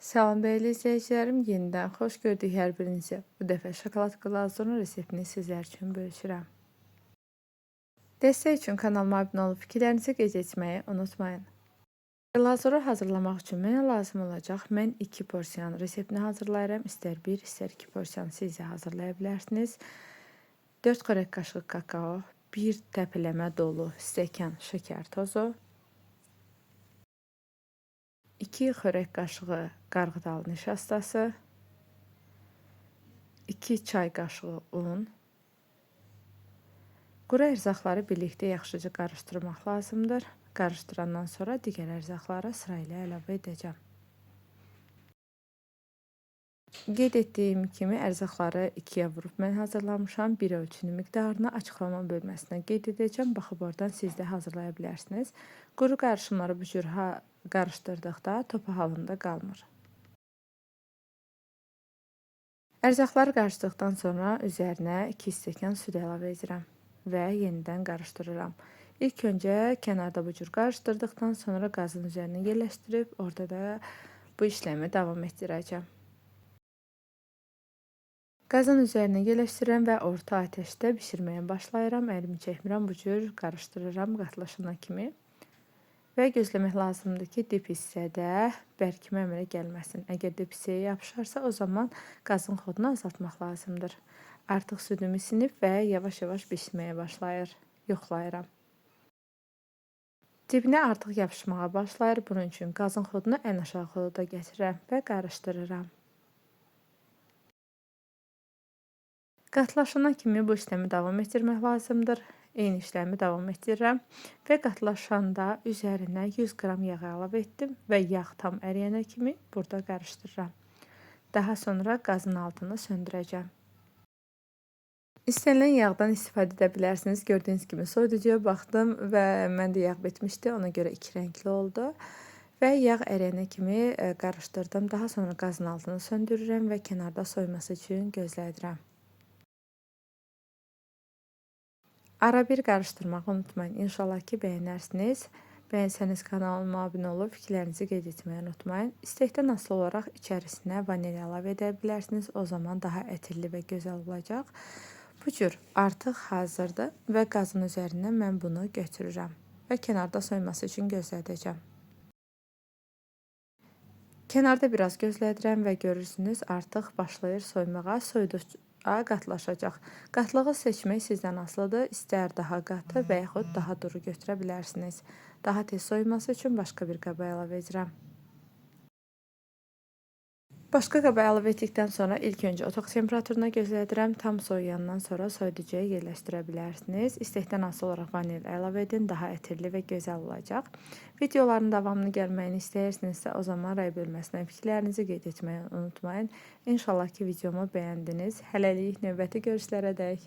Salam dəyərli izləyicilərim, yenidən xoş gördük hər birinizi. Bu dəfə şokolad glazurun reseptini sizlər üçün bölüşürəm. Dəstək üçün kanalıma abunə olub fikirlərinizi qeyd etməyi unutmayın. Glazuru hazırlamaq üçün mənə lazım olacaq. Mən 2 porsiyon reseptini hazırlayıram. İstər 1, istər 2 porsiyon siz də hazırlaya bilərsiniz. 4 xörək qaşığı kakao, 1 təpələmə dolu stəkan şəkər tozu, 2 xörək qaşığı qarğıdalı nişastası, 2 çay qaşığı un. Quru ərzaqları birlikdə yaxşıca qarışdırmaq lazımdır. Qarışdırandan sonra digər ərzaqları sırayla əlavə edəcəm. Qeyd etdiyim kimi ərzaqları 2-yə vurub mən hazırlamışam. Bir ölçünü miqdarını açıqlama bölməsinə qeyd edəcəm. Baxıb oradan siz də hazırlaya bilərsiniz. Quru qarışımları bu cür qarışdırdıqda topa halında qalmır. Ərzaqları qarışdıqdan sonra üzərinə 2 stəkan süd əlavə edirəm və yenidən qarışdırıram. İlk öncə kənarda bu cür qarışdırdıqdan sonra qazın üzərinə yerləşdirib orada da bu işləmi davam etdirəcəm. Qazın üzərinə yerləşdirirəm və orta ateşdə bişirməyə başlayıram. Əlimi çəkmirəm, bu cür qarışdırıram qatılaşana kimi. Və gözləmək lazımdır ki, dip hissədə bərkimə əmələ gəlməsin. Əgər dip hissəyə yapışarsa, o zaman qazın xodunu azaltmaq lazımdır. Artıq südüm isinib və yavaş-yavaş bişirməyə başlayır. Yoxlayıram. Dibinə artıq yapışmağa başlayır. Bunun üçün qazın xodunu ən aşağı xoda gətirirəm və qarışdırıram. Qatılaşana kimi bu işləmi davam etdirmək lazımdır. Eyni işləmi davam etdirirəm və qatılaşanda üzərinə 100 qram yağ əlavə etdim və yağ tam əriyənə kimi burada qarışdırıram. Daha sonra qazın altını söndürəcəm. İstənilən yağdan istifadə edə bilərsiniz. Gördüyünüz kimi soyuducuya baxdım və məndə yağ bitmişdi. Ona görə 2 rəngli oldu. Və yağ əriyənə kimi qarışdırdım. Daha sonra qazın altını söndürürəm və kənarda soyması üçün gözlədirəm. Ara bir qarışdırmağı unutmayın. İnşallah ki, bəyənərsiniz. Bəyənsəniz kanalıma abunə olub fikirlərinizi qeyd etməyi unutmayın. İstəkdən asılı olaraq içərisinə vanil əlavə edə bilərsiniz. O zaman daha ətirli və gözəl olacaq. Bu cür artıq hazırdır və qazın üzərindən mən bunu götürürəm və kənarda soyması üçün gözlədəcəm. Kənarda biraz gözlədirəm və görürsünüz artıq başlayır soymağa, soyuducuya qatılaşacaq. Qatlığı seçmək sizdən asılıdır. İstər daha qatı və yaxud daha duru götürə bilərsiniz. Daha tez soyması üçün başqa bir qaba əlavə edirəm. Başqa qaba əlavə etdikdən sonra ilk öncə otaq temperaturuna gözlədirəm. Tam soyuyandan sonra soyuducuya yerləşdirə bilərsiniz. İstəkdən asılı olaraq vanil əlavə edin. Daha ətirli və gözəl olacaq. Videoların davamını gəlməyini istəyirsinizsə, o zaman rəy bölməsinə fikirlərinizi qeyd etməyi unutmayın. İnşallah ki, videomu bəyəndiniz. Hələlik növbəti görüşlərə dək.